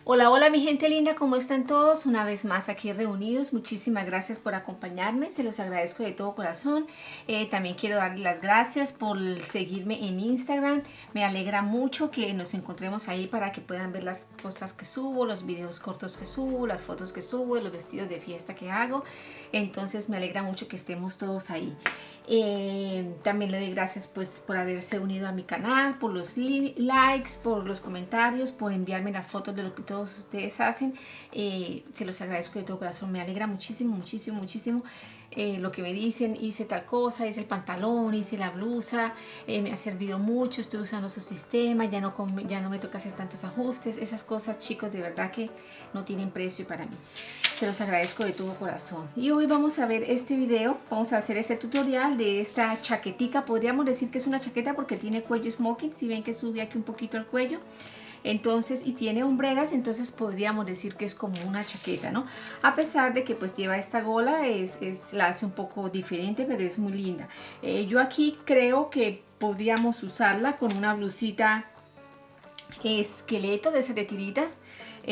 Hola, hola mi gente linda, ¿cómo están todos? Una vez más aquí reunidos, muchísimas gracias por acompañarme, se los agradezco de todo corazón. También quiero darles las gracias por seguirme en Instagram, me alegra mucho que nos encontremos ahí para que puedan ver las cosas que subo, los videos cortos que subo, las fotos que subo, los vestidos de fiesta que hago. Entonces me alegra mucho que estemos todos ahí. También le doy gracias pues por haberse unido a mi canal, por los likes, por los comentarios, por enviarme las fotos de lo que todos ustedes hacen. Se los agradezco de todo corazón, me alegra muchísimo, muchísimo, muchísimo lo que me dicen. Hice tal cosa, hice el pantalón, hice la blusa, me ha servido mucho, estoy usando su sistema, ya no me toca hacer tantos ajustes. Esas cosas, chicos, de verdad que no tienen precio para mí. Se los agradezco de todo corazón. Y hoy vamos a ver este video, vamos a hacer este tutorial de esta chaquetica. Podríamos decir que es una chaqueta porque tiene cuello smoking, si ven que sube aquí un poquito el cuello. Entonces, y tiene hombreras, entonces podríamos decir que es como una chaqueta, ¿no? A pesar de que pues lleva esta gola, la hace un poco diferente, pero es muy linda. Yo aquí creo que podríamos usarla con una blusita esqueleto de esas de tiritas,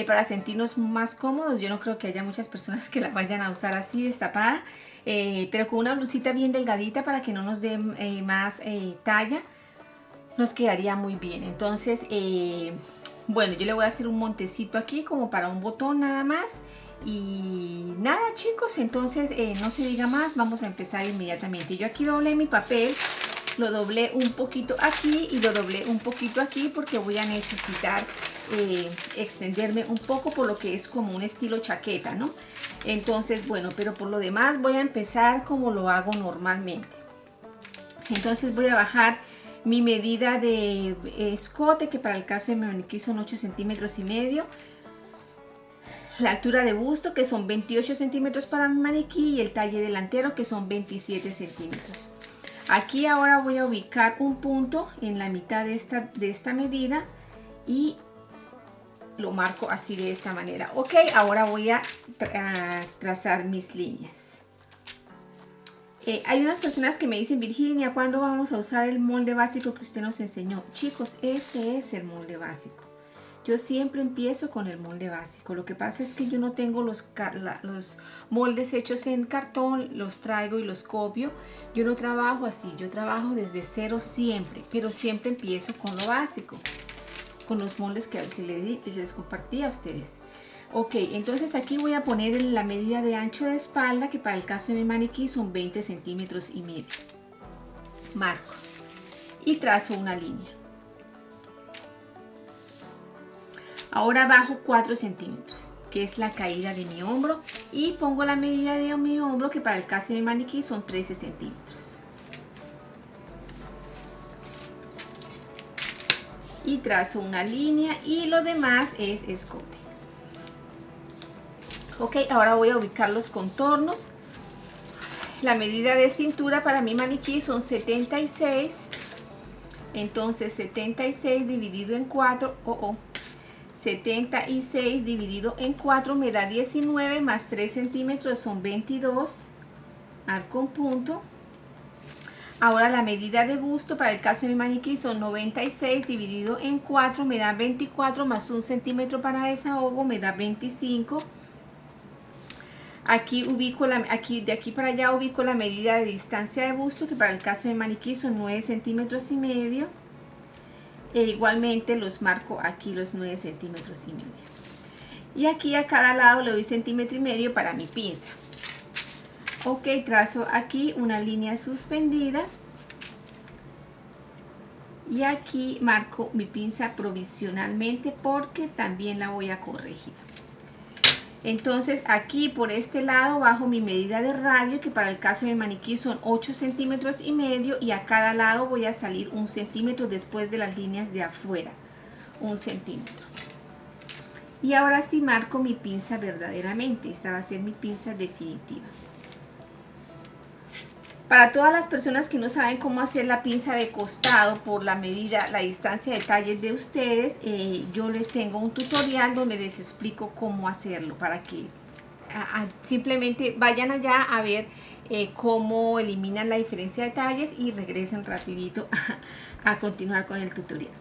para sentirnos más cómodos. Yo no creo que haya muchas personas que la vayan a usar así destapada, pero con una blusita bien delgadita para que no nos dé más talla, nos quedaría muy bien. Entonces bueno, yo le voy a hacer un montecito aquí como para un botón nada más. Y nada, chicos, entonces no se diga más, vamos a empezar inmediatamente. Yo aquí doblé mi papel, lo doblé un poquito aquí y lo doblé un poquito aquí porque voy a necesitar extenderme un poco, por lo que es como un estilo chaqueta, ¿no? Entonces, bueno, pero por lo demás voy a empezar como lo hago normalmente. Entonces voy a bajar mi medida de escote, que para el caso de mi maniquí son 8 centímetros y medio. La altura de busto, que son 28 centímetros para mi maniquí, y el talle delantero, que son 27 centímetros. Aquí ahora voy a ubicar un punto en la mitad de esta medida y lo marco así, de esta manera. Ok, ahora voy a trazar mis líneas. Hay unas personas que me dicen: Virginia, ¿cuándo vamos a usar el molde básico que usted nos enseñó? Chicos, este es el molde básico. Yo siempre empiezo con el molde básico. Lo que pasa es que yo no tengo los moldes hechos en cartón, los traigo y los copio. Yo no trabajo así, yo trabajo desde cero siempre, pero siempre empiezo con lo básico, con los moldes que les compartí a ustedes. Ok, entonces aquí voy a poner la medida de ancho de espalda, que para el caso de mi maniquí son 20 centímetros y medio. Marco y trazo una línea. Ahora bajo 4 centímetros, que es la caída de mi hombro, y pongo la medida de mi hombro, que para el caso de mi maniquí son 13 centímetros. Y trazo una línea y lo demás es escote. Ok, ahora voy a ubicar los contornos. La medida de cintura para mi maniquí son 76. Entonces 76 dividido en 4, 76 dividido en 4 me da 19, más 3 centímetros son 22. Marco un punto. Ahora la medida de busto para el caso de mi maniquí son 96 dividido en 4 me da 24, más 1 centímetro para desahogo me da 25. Aquí ubico de aquí para allá ubico la medida de distancia de busto, que para el caso de maniquí son 9 centímetros y medio. E igualmente los marco aquí los 9 centímetros y medio. Y aquí a cada lado le doy centímetro y medio para mi pinza. Ok, trazo aquí una línea suspendida. Y aquí marco mi pinza provisionalmente porque también la voy a corregir. Entonces aquí por este lado bajo mi medida de radio, que para el caso de mi maniquí son 8 centímetros y medio, y a cada lado voy a salir 1 centímetro después de las líneas de afuera, 1 centímetro. Y ahora sí marco mi pinza verdaderamente, esta va a ser mi pinza definitiva. Para todas las personas que no saben cómo hacer la pinza de costado por la medida, la distancia de talles de ustedes, yo les tengo un tutorial donde les explico cómo hacerlo, para que simplemente vayan allá a ver cómo eliminan la diferencia de talles y regresen rapidito a continuar con el tutorial.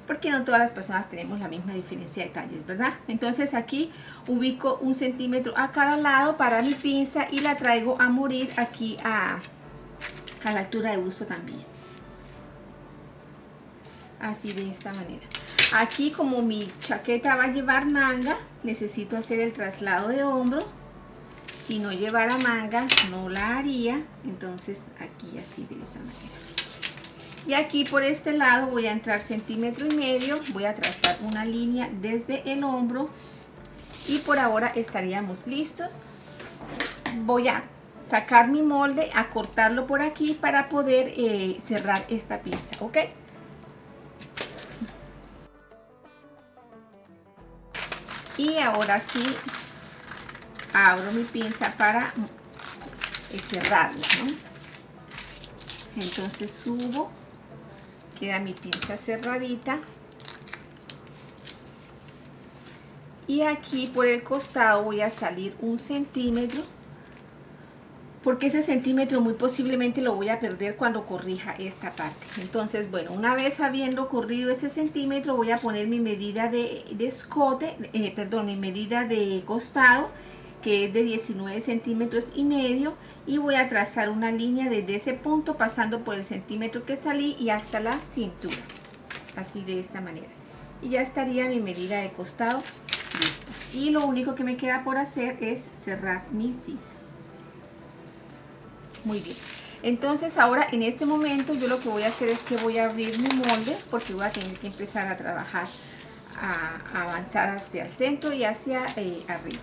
porque no todas las personas tenemos la misma diferencia de talles, ¿verdad? Entonces aquí ubico 1 centímetro a cada lado para mi pinza y la traigo a morir aquí a la altura de busto también. Así, de esta manera. Aquí, como mi chaqueta va a llevar manga, necesito hacer el traslado de hombro. Si no llevara manga, no la haría. Entonces aquí así, de esta manera. Y aquí por este lado voy a entrar 1,5 centímetros, voy a trazar una línea desde el hombro y por ahora estaríamos listos. Voy a sacar mi molde, a cortarlo por aquí para poder cerrar esta pinza, ¿ok? Y ahora sí abro mi pinza para cerrarla, ¿no? Entonces subo, queda mi pinza cerradita. Y aquí por el costado voy a salir 1 centímetro, porque ese centímetro muy posiblemente lo voy a perder cuando corrija esta parte. Entonces, bueno, una vez habiendo corrido ese centímetro, voy a poner mi medida de escote, mi medida de costado, que es de 19,5 centímetros, y voy a trazar una línea desde ese punto, pasando por el centímetro que salí y hasta la cintura, así, de esta manera. Y ya estaría mi medida de costado lista. Y lo único que me queda por hacer es cerrar mi sisa. Muy bien, entonces ahora en este momento yo lo que voy a hacer es que voy a abrir mi molde, porque voy a tener que empezar a trabajar, a avanzar hacia el centro y hacia arriba.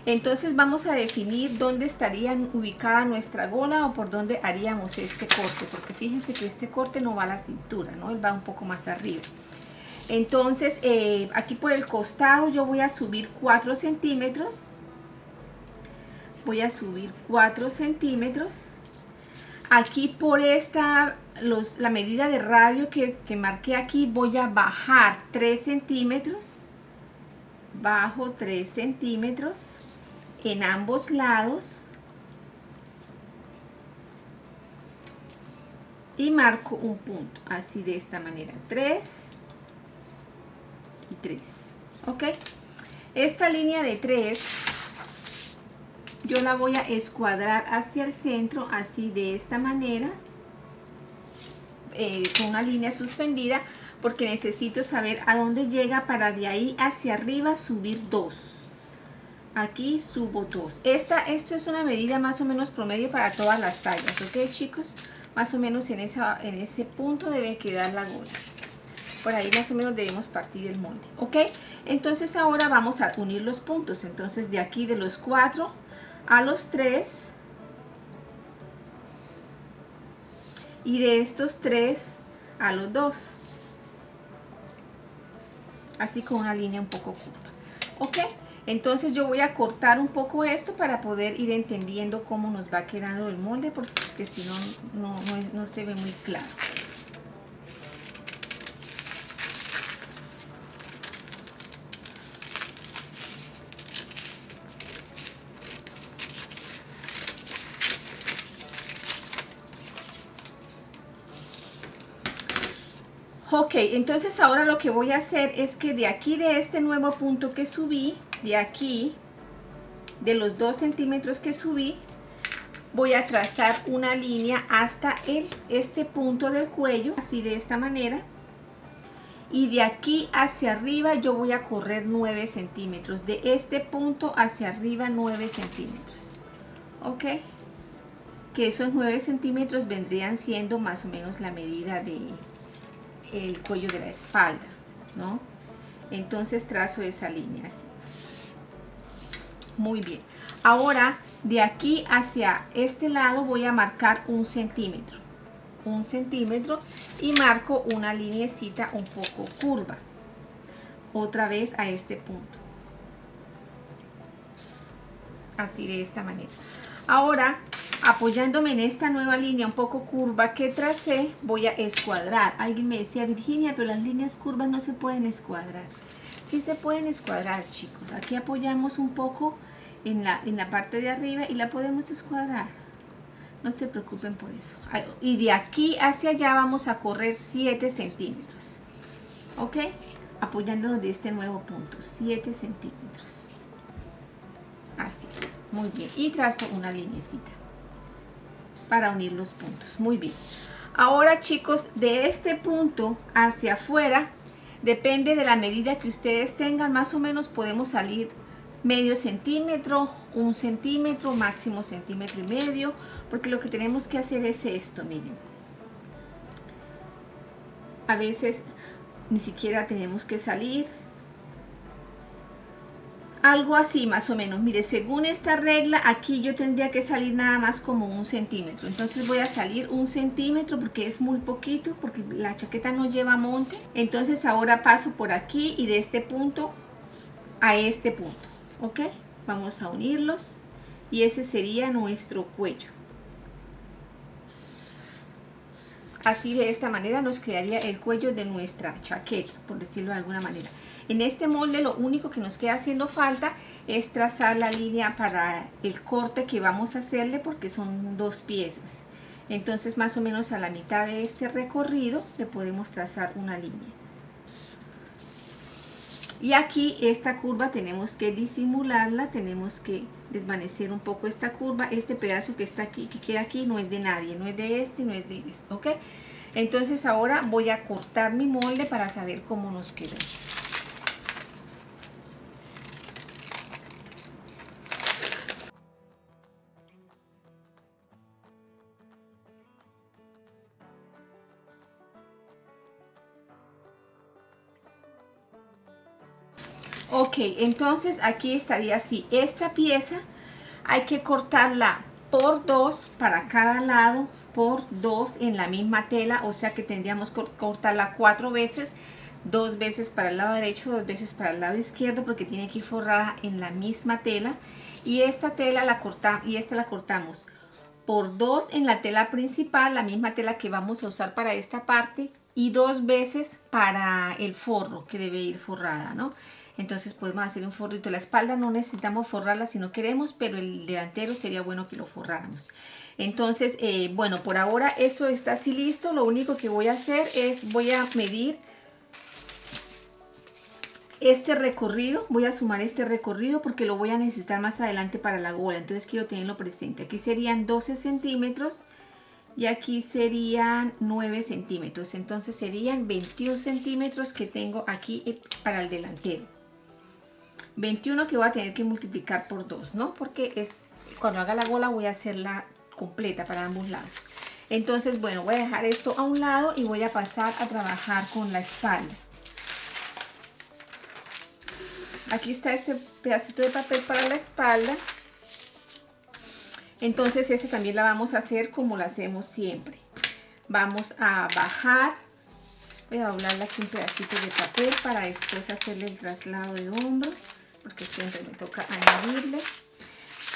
Entonces vamos a definir dónde estaría ubicada nuestra gola o por dónde haríamos este corte, porque fíjense que este corte no va a la cintura, ¿no? Él va un poco más arriba. Entonces aquí por el costado yo voy a subir 4 centímetros. Voy a subir 4 centímetros. Aquí por la medida de radio que marqué aquí, voy a bajar 3 centímetros. Bajo 3 centímetros en ambos lados. Y marco un punto, así, de esta manera. 3 y 3. ¿Ok? Esta línea de 3... yo la voy a escuadrar hacia el centro, así, de esta manera, con una línea suspendida, porque necesito saber a dónde llega para de ahí hacia arriba subir 2. Aquí subo 2. Esto es una medida más o menos promedio para todas las tallas, ¿ok, chicos? Más o menos en ese punto debe quedar la gola. Por ahí más o menos debemos partir el molde, ¿ok? Entonces ahora vamos a unir los puntos. Entonces de aquí, de los 4 a los 3, y de estos 3 a los 2, así, con una línea un poco curva, ¿ok? Entonces yo voy a cortar un poco esto para poder ir entendiendo cómo nos va quedando el molde, porque si no, no se ve muy claro. Ok, entonces ahora lo que voy a hacer es que de aquí, de este nuevo punto que subí, de aquí, de los 2 centímetros que subí, voy a trazar una línea hasta este punto del cuello, así, de esta manera. Y de aquí hacia arriba yo voy a correr 9 centímetros. De este punto hacia arriba 9 centímetros. ¿Ok? Que esos 9 centímetros vendrían siendo más o menos la medida del cuello de la espalda, ¿no? Entonces trazo esa línea así. Muy bien. Ahora de aquí hacia este lado voy a marcar 1 centímetro. 1 centímetro y marco una linecita un poco curva. Otra vez a este punto. Así, de esta manera. Ahora, apoyándome en esta nueva línea un poco curva que tracé, voy a escuadrar. Alguien me decía: Virginia, pero las líneas curvas no se pueden escuadrar. Sí se pueden escuadrar, chicos. Aquí apoyamos un poco en la parte de arriba y la podemos escuadrar. No se preocupen por eso. Y de aquí hacia allá vamos a correr 7 centímetros. ¿ok? Apoyándonos de este nuevo punto, 7 centímetros. Así, muy bien. Y trazo una linecita para unir los puntos. Muy bien. Ahora, chicos, de este punto hacia afuera, depende de la medida que ustedes tengan, más o menos podemos salir medio centímetro, 1 centímetro, máximo centímetro y medio, porque lo que tenemos que hacer es esto, miren. A veces ni siquiera tenemos que salir. Algo así más o menos. Mire, según esta regla, aquí yo tendría que salir nada más como 1 centímetro. Entonces voy a salir 1 centímetro porque es muy poquito, porque la chaqueta no lleva monte. Entonces ahora paso por aquí y de este punto a este punto. ¿Ok? Vamos a unirlos y ese sería nuestro cuello. Así, de esta manera nos quedaría el cuello de nuestra chaqueta, por decirlo de alguna manera. En este molde lo único que nos queda haciendo falta es trazar la línea para el corte que vamos a hacerle, porque son 2 piezas. Entonces más o menos a la mitad de este recorrido le podemos trazar una línea. Y aquí esta curva tenemos que disimularla, tenemos que desvanecer un poco esta curva. Este pedazo que está aquí, que queda aquí, no es de nadie, no es de este, no es de este, ¿ok? Entonces ahora voy a cortar mi molde para saber cómo nos quedó. Ok, entonces aquí estaría así. Esta pieza hay que cortarla por 2 para cada lado, por 2 en la misma tela, o sea que tendríamos que cortarla 4 veces, 2 veces para el lado derecho, 2 veces para el lado izquierdo, porque tiene que ir forrada en la misma tela. Y esta tela la cortamos, y esta la cortamos por 2 en la tela principal, la misma tela que vamos a usar para esta parte, y 2 veces para el forro, que debe ir forrada, ¿no? Entonces podemos hacer un forrito. La espalda no necesitamos forrarla si no queremos, pero el delantero sería bueno que lo forráramos. Entonces, bueno, por ahora eso está así listo. Lo único que voy a hacer es, voy a medir este recorrido, voy a sumar este recorrido porque lo voy a necesitar más adelante para la gola. Entonces quiero tenerlo presente. Aquí serían 12 centímetros y aquí serían 9 centímetros. Entonces serían 21 centímetros que tengo aquí para el delantero. 21 que voy a tener que multiplicar por 2, ¿no? Porque es, cuando haga la gola voy a hacerla completa para ambos lados. Entonces, bueno, voy a dejar esto a un lado y voy a pasar a trabajar con la espalda. Aquí está este pedacito de papel para la espalda. Entonces ese también la vamos a hacer como lo hacemos siempre. Vamos a bajar. Voy a doblarle aquí un pedacito de papel para después hacerle el traslado de hombro, porque siempre me toca añadirle.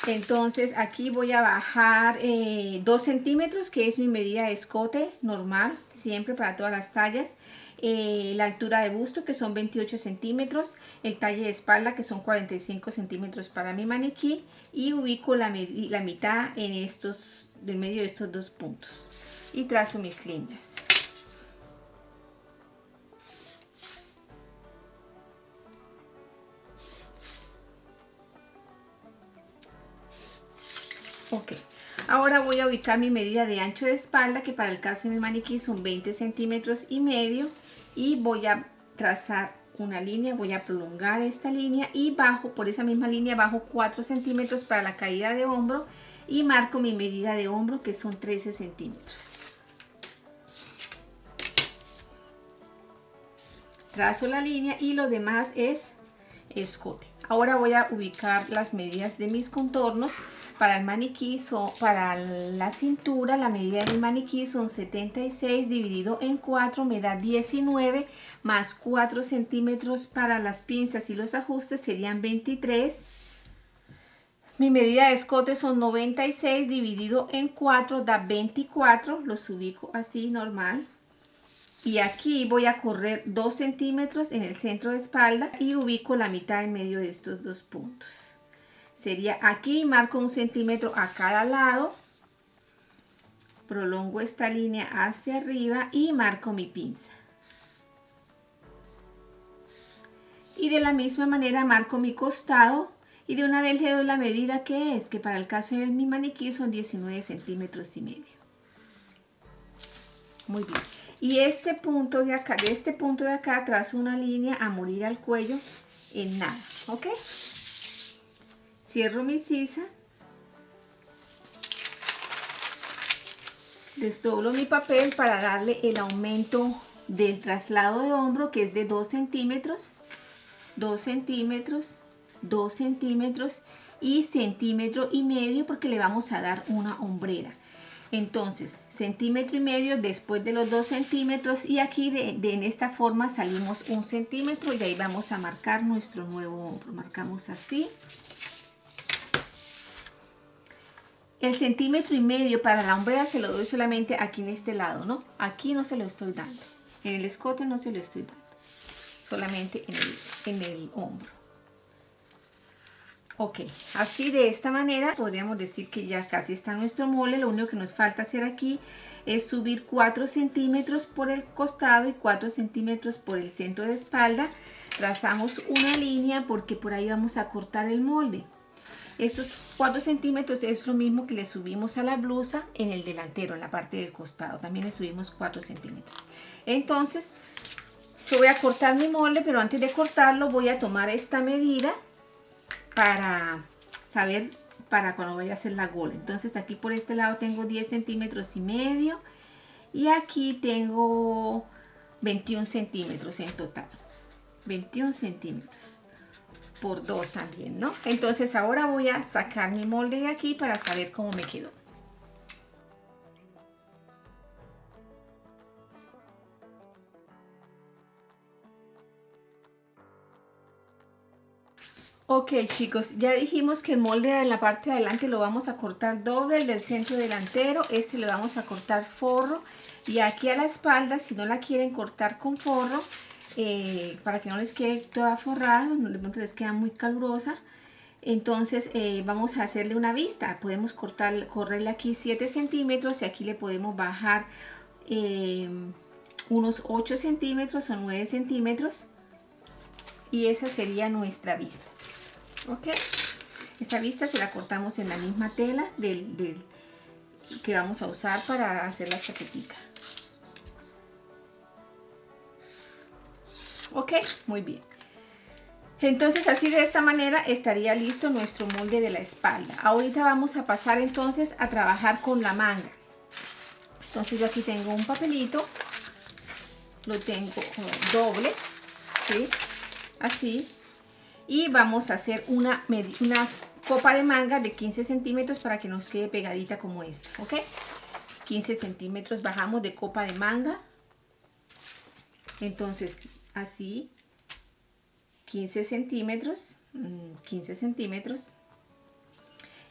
Entonces aquí voy a bajar 2 centímetros, que es mi medida de escote normal, siempre para todas las tallas. La altura de busto, que son 28 centímetros, el talle de espalda, que son 45 centímetros para mi maniquí, y ubico la mitad en del medio de estos 2 puntos y trazo mis líneas. Ok, ahora voy a ubicar mi medida de ancho de espalda, que para el caso de mi maniquí son 20 centímetros y medio, y voy a trazar una línea, voy a prolongar esta línea y bajo, por esa misma línea bajo 4 centímetros para la caída de hombro y marco mi medida de hombro, que son 13 centímetros. Trazo la línea y lo demás es escote. Ahora voy a ubicar las medidas de mis contornos. Para el maniquí, para la cintura, la medida de mi maniquí son 76 dividido en 4, me da 19, más 4 centímetros para las pinzas y los ajustes serían 23. Mi medida de escote son 96 dividido en 4, da 24, los ubico así normal. Y aquí voy a correr 2 centímetros en el centro de espalda y ubico la mitad en medio de estos 2 puntos. Sería aquí, marco 1 centímetro a cada lado, prolongo esta línea hacia arriba y marco mi pinza. Y de la misma manera marco mi costado y de una vez le doy la medida que es, que para el caso de mi maniquí son 19 centímetros y medio. Muy bien. Y este punto de acá, de este punto de acá, trazo una línea a morir al cuello en nada, ¿ok? Cierro mi sisa. Desdoblo mi papel para darle el aumento del traslado de hombro, que es de 2 centímetros, 2 centímetros, 2 centímetros y centímetro y medio, porque le vamos a dar una hombrera. Entonces, centímetro y medio después de los 2 centímetros, y aquí en esta forma salimos 1 centímetro y ahí vamos a marcar nuestro nuevo hombro. Marcamos así. El centímetro y medio para la hombrera se lo doy solamente aquí en este lado, ¿no? Aquí no se lo estoy dando. En el escote no se lo estoy dando. Solamente en el hombro. Ok, así de esta manera podríamos decir que ya casi está nuestro molde. Lo único que nos falta hacer aquí es subir 4 centímetros por el costado y 4 centímetros por el centro de espalda. Trazamos una línea porque por ahí vamos a cortar el molde. Estos 4 centímetros es lo mismo que le subimos a la blusa en el delantero, en la parte del costado. También le subimos 4 centímetros. Entonces, yo voy a cortar mi molde, pero antes de cortarlo voy a tomar esta medida para saber para cuando vaya a hacer la gola. Entonces, aquí por este lado tengo 10 centímetros y medio y aquí tengo 21 centímetros en total. 21 centímetros. Por 2 también, ¿no? Entonces ahora voy a sacar mi molde de aquí para saber cómo me quedó. Ok, chicos, ya dijimos que el molde de la parte de adelante lo vamos a cortar doble, el del centro delantero, este le vamos a cortar forro, y aquí a la espalda, si no la quieren cortar con forro, para que no les quede toda forrada, de pronto les queda muy calurosa, entonces vamos a hacerle una vista. Podemos correrle aquí 7 centímetros y aquí le podemos bajar unos 8 centímetros o 9 centímetros, y esa sería nuestra vista. Ok, esa vista se la cortamos en la misma tela que vamos a usar para hacer la chaquetita. Ok, muy bien. Entonces así de esta manera estaría listo nuestro molde de la espalda. Ahorita vamos a pasar entonces a trabajar con la manga. Entonces yo aquí tengo un papelito, lo tengo doble, ¿sí? Así. Y vamos a hacer una copa de manga de 15 centímetros para que nos quede pegadita como esta, ¿ok? 15 centímetros bajamos de copa de manga. Entonces así. 15 centímetros, 15 centímetros,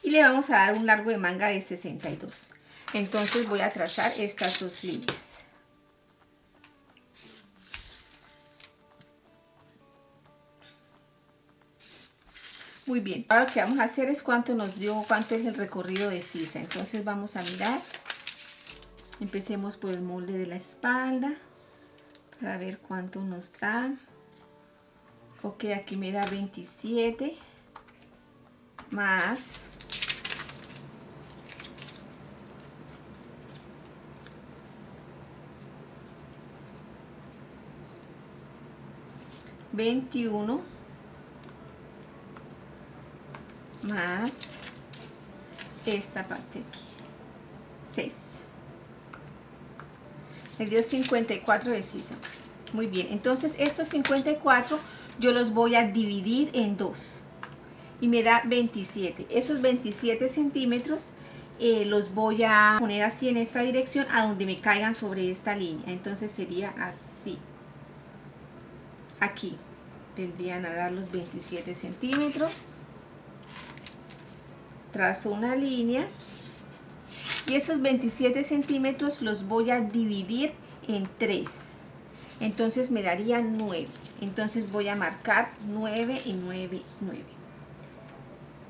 y le vamos a dar un largo de manga de 62. Entonces voy a trazar estas dos líneas. Muy bien, ahora lo que vamos a hacer es cuánto nos dio, cuánto es el recorrido de sisa. Entonces vamos a mirar, empecemos por el molde de la espalda para ver cuánto nos da. Ok, aquí me da 27 más 21 más esta parte aquí, 6. Me dio 54 de sisa. Muy bien, entonces estos 54 yo los voy a dividir en 2 y me da 27. Esos 27 centímetros los voy a poner así en esta dirección a donde me caigan sobre esta línea. Entonces sería así. Aquí tendrían a dar los 27 centímetros. Trazo una línea y esos 27 centímetros los voy a dividir en 3. Entonces me daría 9. Entonces voy a marcar 9 y 9, 9.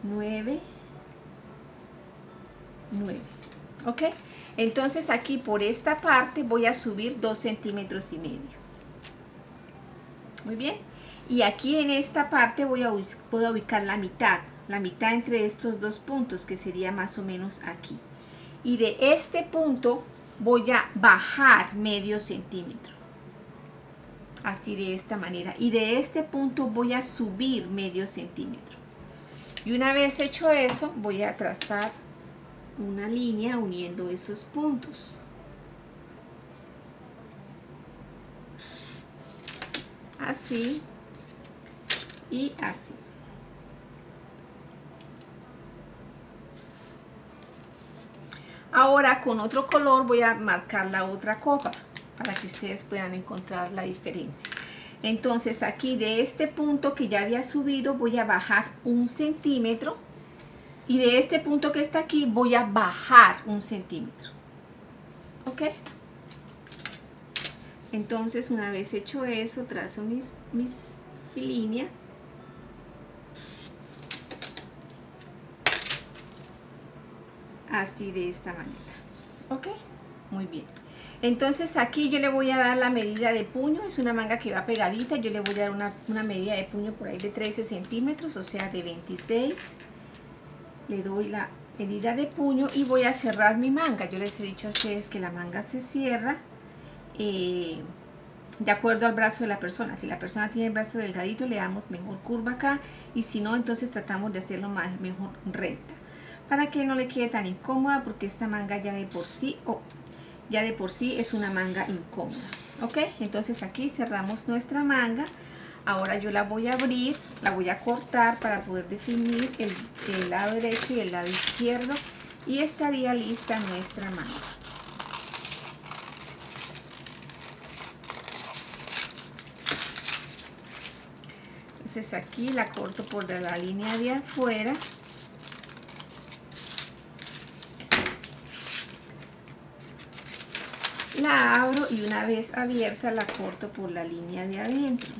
9, 9. ¿Ok? Entonces aquí por esta parte voy a subir 2 centímetros y medio. Muy bien. Y aquí en esta parte voy a ubicar la mitad entre estos dos puntos, que sería más o menos aquí. Y de este punto voy a bajar medio centímetro, así de esta manera, y de este punto voy a subir medio centímetro. Y una vez hecho eso, voy a trazar una línea uniendo esos puntos. Así y así. Ahora con otro color voy a marcar la otra copa para que ustedes puedan encontrar la diferencia. Entonces aquí de este punto que ya había subido voy a bajar 1 centímetro, y de este punto que está aquí voy a bajar 1 centímetro. ¿Ok? Entonces una vez hecho eso, trazo mi línea. Así de esta manera. ¿Ok? Muy bien. Entonces aquí yo le voy a dar la medida de puño. Es una manga que va pegadita. Yo le voy a dar una medida de puño por ahí de 13 centímetros, o sea de 26. Le doy la medida de puño y voy a cerrar mi manga. Yo les he dicho a ustedes que la manga se cierra de acuerdo al brazo de la persona. Si la persona tiene el brazo delgadito, le damos mejor curva acá, y si no, entonces tratamos de hacerlo mejor recta, para que no le quede tan incómoda, porque esta manga ya de por sí es una manga incómoda. ¿Ok? Entonces aquí cerramos nuestra manga. Ahora yo la voy a abrir, la voy a cortar para poder definir el lado derecho y el lado izquierdo, y estaría lista nuestra manga. Entonces aquí la corto por la línea de afuera. La abro y una vez abierta la corto por la línea de adentro,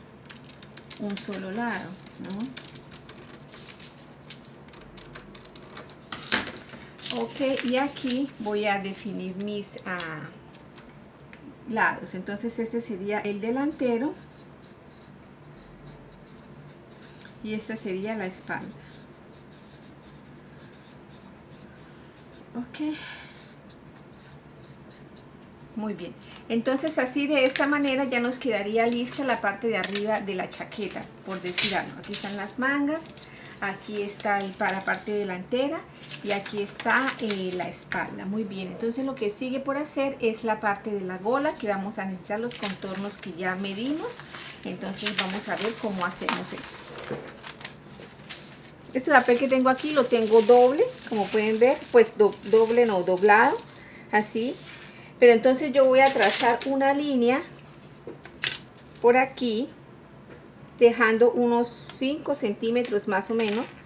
un solo lado, ¿no? Ok, y aquí voy a definir mis lados. Entonces este sería el delantero y esta sería la espalda. Ok. Muy bien, entonces así de esta manera ya nos quedaría lista la parte de arriba de la chaqueta, por decir algo. Aquí están las mangas, aquí está la parte delantera y aquí está la espalda. Muy bien, entonces lo que sigue por hacer es la parte de la gola, que vamos a necesitar los contornos que ya medimos. Entonces vamos a ver cómo hacemos eso. Este papel que tengo aquí lo tengo doble, como pueden ver, pues doble no, doblado, así. Pero entonces yo voy a trazar una línea por aquí, dejando unos 5 centímetros más o menos,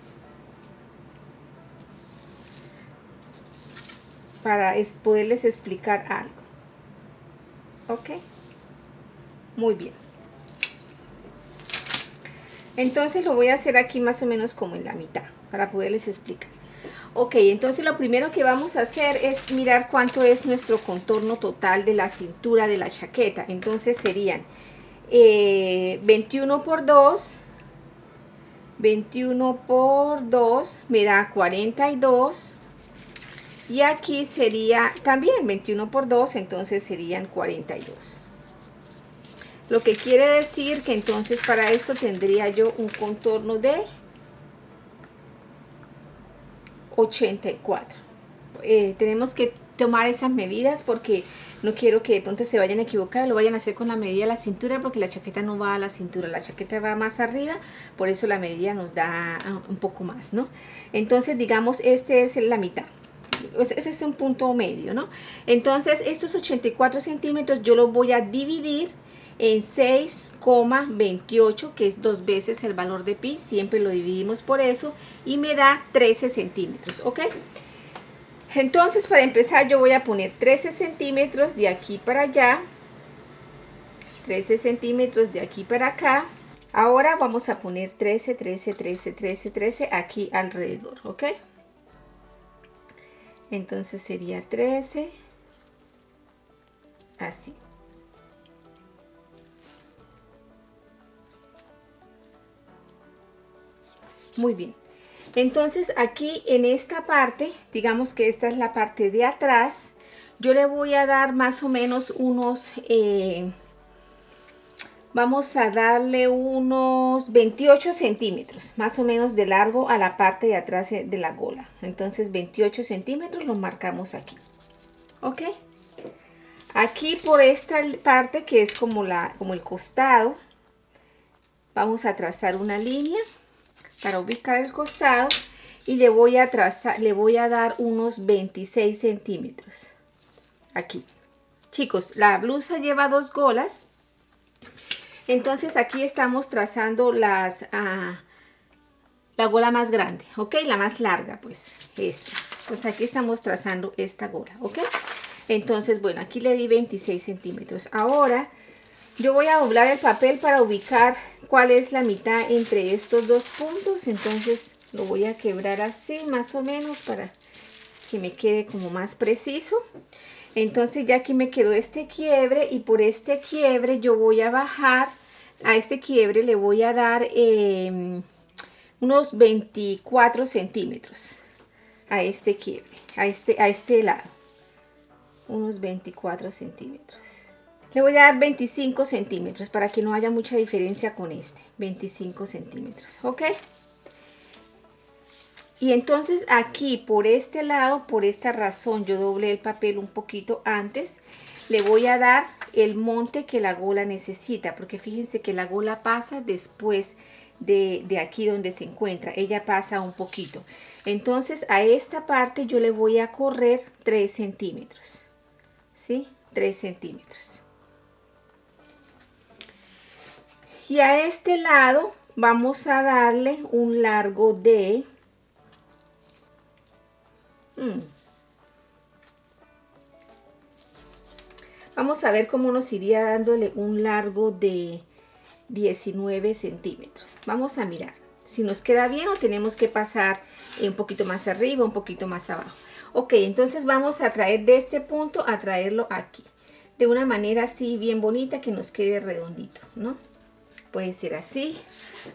para poderles explicar algo. ¿Ok? Muy bien. Entonces lo voy a hacer aquí más o menos como en la mitad, para poderles explicar. Ok, entonces lo primero que vamos a hacer es mirar cuánto es nuestro contorno total de la cintura de la chaqueta. Entonces serían 21 por 2, 21 por 2 me da 42. Y aquí sería también 21 por 2, entonces serían 42. Lo que quiere decir que entonces para esto tendría yo un contorno de 84. Tenemos que tomar esas medidas porque no quiero que de pronto se vayan a equivocar, lo vayan a hacer con la medida de la cintura, porque la chaqueta no va a la cintura, la chaqueta va más arriba, por eso la medida nos da un poco más, ¿no? Entonces digamos, este es la mitad. Ese es un punto medio, ¿no? Entonces estos 84 centímetros yo los voy a dividir en 6,28, que es 2 veces el valor de pi, siempre lo dividimos por eso, y me da 13 centímetros, ¿ok? Entonces para empezar yo voy a poner 13 centímetros de aquí para allá, 13 centímetros de aquí para acá. Ahora vamos a poner 13, 13, 13, 13, 13 aquí alrededor, ¿ok? Entonces sería 13, así. Muy bien. Entonces aquí en esta parte, digamos que esta es la parte de atrás, yo le voy a dar más o menos unos, vamos a darle unos 28 centímetros, más o menos de largo a la parte de atrás de la gola. Entonces 28 centímetros lo marcamos aquí. ¿Ok? Aquí por esta parte que es como el costado, vamos a trazar una línea para ubicar el costado y le voy a dar unos 26 centímetros aquí. Chicos, la blusa lleva 2 golas, entonces aquí estamos trazando la gola más grande, ¿ok? La más larga, pues esta. Pues aquí estamos trazando esta gola, ¿ok? Entonces, bueno, aquí le di 26 centímetros. Ahora yo voy a doblar el papel para ubicar cuál es la mitad entre estos dos puntos. Entonces lo voy a quebrar así más o menos para que me quede como más preciso. Entonces ya aquí me quedó este quiebre y por este quiebre yo voy a bajar. A este quiebre le voy a dar unos 24 centímetros a este quiebre, a este lado. Unos 24 centímetros. Le voy a dar 25 centímetros para que no haya mucha diferencia con este. 25 centímetros, ¿ok? Y entonces aquí por este lado, por esta razón, yo doblé el papel un poquito antes. Le voy a dar el monte que la gola necesita, porque fíjense que la gola pasa después de aquí donde se encuentra. Ella pasa un poquito. Entonces a esta parte yo le voy a correr 3 centímetros. ¿Sí? 3 centímetros. Y a este lado vamos a darle un largo de vamos a ver cómo nos iría dándole un largo de 19 centímetros. Vamos a mirar si nos queda bien o tenemos que pasar un poquito más arriba, un poquito más abajo. Ok, entonces vamos a traer de este punto a traerlo aquí. De una manera así bien bonita que nos quede redondito, ¿no? Puede ser así.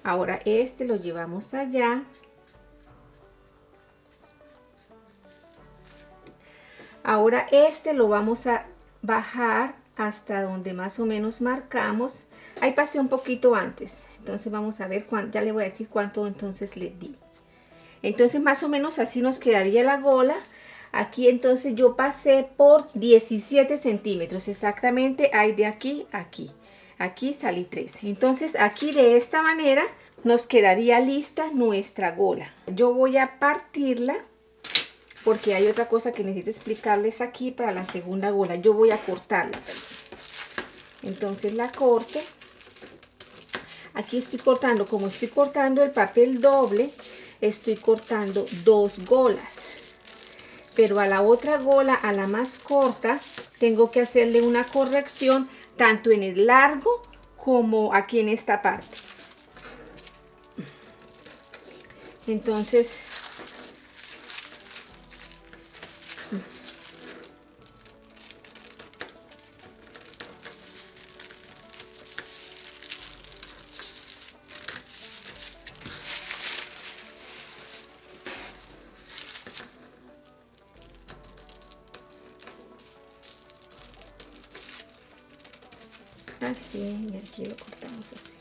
Ahora este lo llevamos allá. Ahora este lo vamos a bajar hasta donde más o menos marcamos. Ahí pasé un poquito antes. Entonces vamos a ver cuánto, ya le voy a decir cuánto entonces le di. Entonces más o menos así nos quedaría la gola. Aquí entonces yo pasé por 17 centímetros. Exactamente hay de aquí a aquí. Aquí salí 13. Entonces aquí de esta manera nos quedaría lista nuestra gola. Yo voy a partirla porque hay otra cosa que necesito explicarles aquí para la segunda gola. Yo voy a cortarla. Entonces la corto. Aquí estoy cortando, como estoy cortando el papel doble, estoy cortando 2 golas. Pero a la otra gola, a la más corta, tengo que hacerle una corrección tanto en el largo como aquí en esta parte. Entonces así, y aquí lo cortamos así.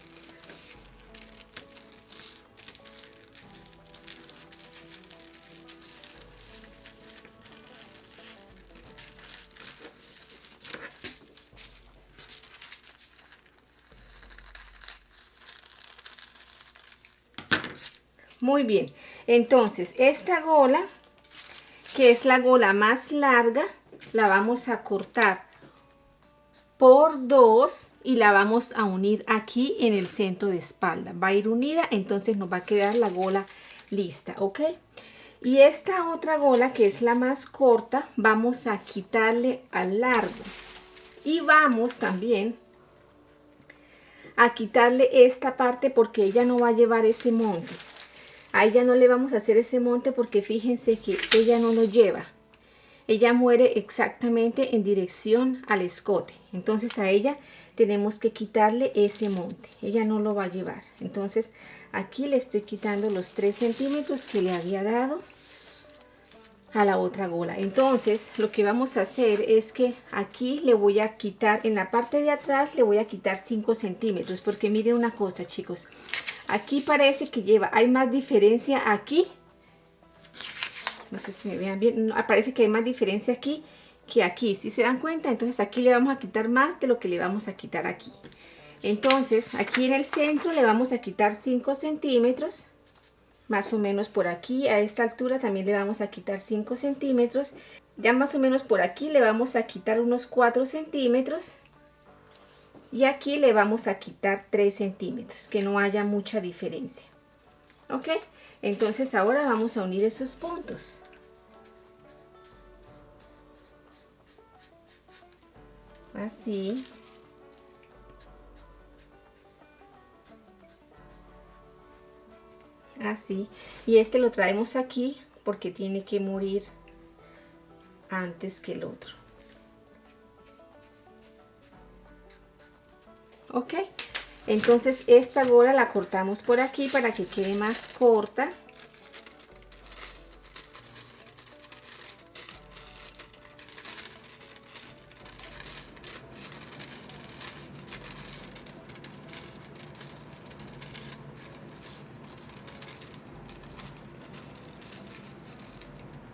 Muy bien, entonces esta gola, que es la gola más larga, la vamos a cortar por 2 y la vamos a unir aquí en el centro de espalda. Va a ir unida, entonces nos va a quedar la gola lista, ¿ok? Y esta otra gola, que es la más corta, vamos a quitarle al largo. Y vamos también a quitarle esta parte porque ella no va a llevar ese monte. A ella no le vamos a hacer ese monte porque fíjense que ella no lo lleva. ella muere exactamente en dirección al escote. Entonces a ella tenemos que quitarle ese monte, ella no lo va a llevar. Entonces aquí le estoy quitando los 3 centímetros que le había dado a la otra gola. Entonces lo que vamos a hacer es que aquí le voy a quitar, en la parte de atrás le voy a quitar 5 centímetros, porque miren una cosa, chicos, aquí parece que hay más diferencia aquí, no sé si me vean bien, parece que hay más diferencia aquí que aquí, si se dan cuenta. Entonces aquí le vamos a quitar más de lo que le vamos a quitar aquí. Entonces aquí en el centro le vamos a quitar 5 centímetros, más o menos por aquí, a esta altura también le vamos a quitar 5 centímetros. Ya más o menos por aquí le vamos a quitar unos 4 centímetros. Y aquí le vamos a quitar 3 centímetros, que no haya mucha diferencia. ¿Ok? Entonces ahora vamos a unir esos puntos. Así. Así. Y este lo traemos aquí porque tiene que morir antes que el otro. Ok. Entonces esta gola la cortamos por aquí para que quede más corta.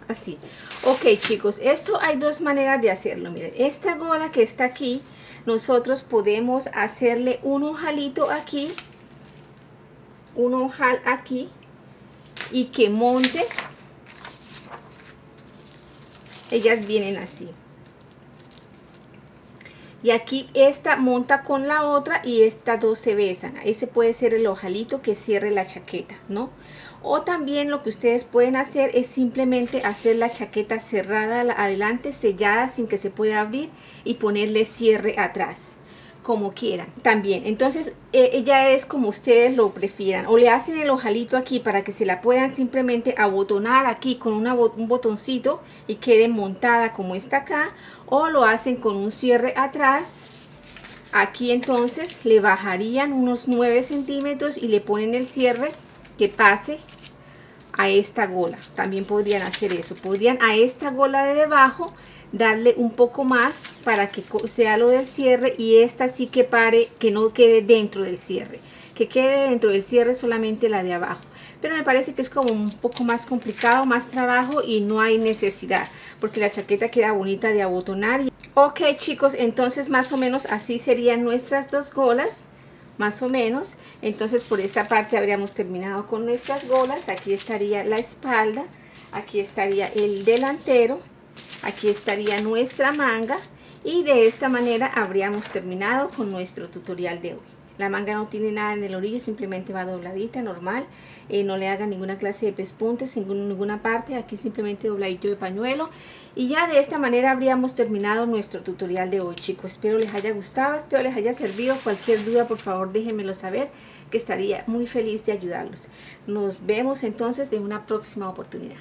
Así. Ok, chicos, esto hay dos maneras de hacerlo. Miren, esta gola que está aquí, nosotros podemos hacerle un ojalito aquí, un ojal aquí, y que monte. Ellas vienen así. Y aquí esta monta con la otra y estas dos se besan. Ese puede ser el ojalito que cierre la chaqueta, ¿no? O también lo que ustedes pueden hacer es simplemente hacer la chaqueta cerrada adelante, sellada sin que se pueda abrir, y ponerle cierre atrás, como quieran también. Entonces ya es como ustedes lo prefieran, o le hacen el ojalito aquí para que se la puedan simplemente abotonar aquí con un botoncito y quede montada como está acá, o lo hacen con un cierre atrás. Aquí entonces le bajarían unos 9 centímetros y le ponen el cierre que pase a esta gola. También podrían hacer eso, podrían a esta gola de debajo darle un poco más para que sea lo del cierre, y esta sí que pare, que no quede dentro del cierre, que quede dentro del cierre solamente la de abajo. Pero me parece que es como un poco más complicado, más trabajo, y no hay necesidad porque la chaqueta queda bonita de abotonar. Ok, chicos, entonces más o menos así serían nuestras dos golas, más o menos. Entonces por esta parte habríamos terminado con nuestras golas. Aquí estaría la espalda, aquí estaría el delantero, aquí estaría nuestra manga, y de esta manera habríamos terminado con nuestro tutorial de hoy. La manga no tiene nada en el orillo, simplemente va dobladita, normal. No le hagan ninguna clase de pespuntes en ninguna parte, aquí simplemente dobladito de pañuelo. Y ya de esta manera habríamos terminado nuestro tutorial de hoy, chicos. Espero les haya gustado, espero les haya servido. Cualquier duda, por favor, déjenmelo saber, que estaría muy feliz de ayudarlos. Nos vemos entonces en una próxima oportunidad.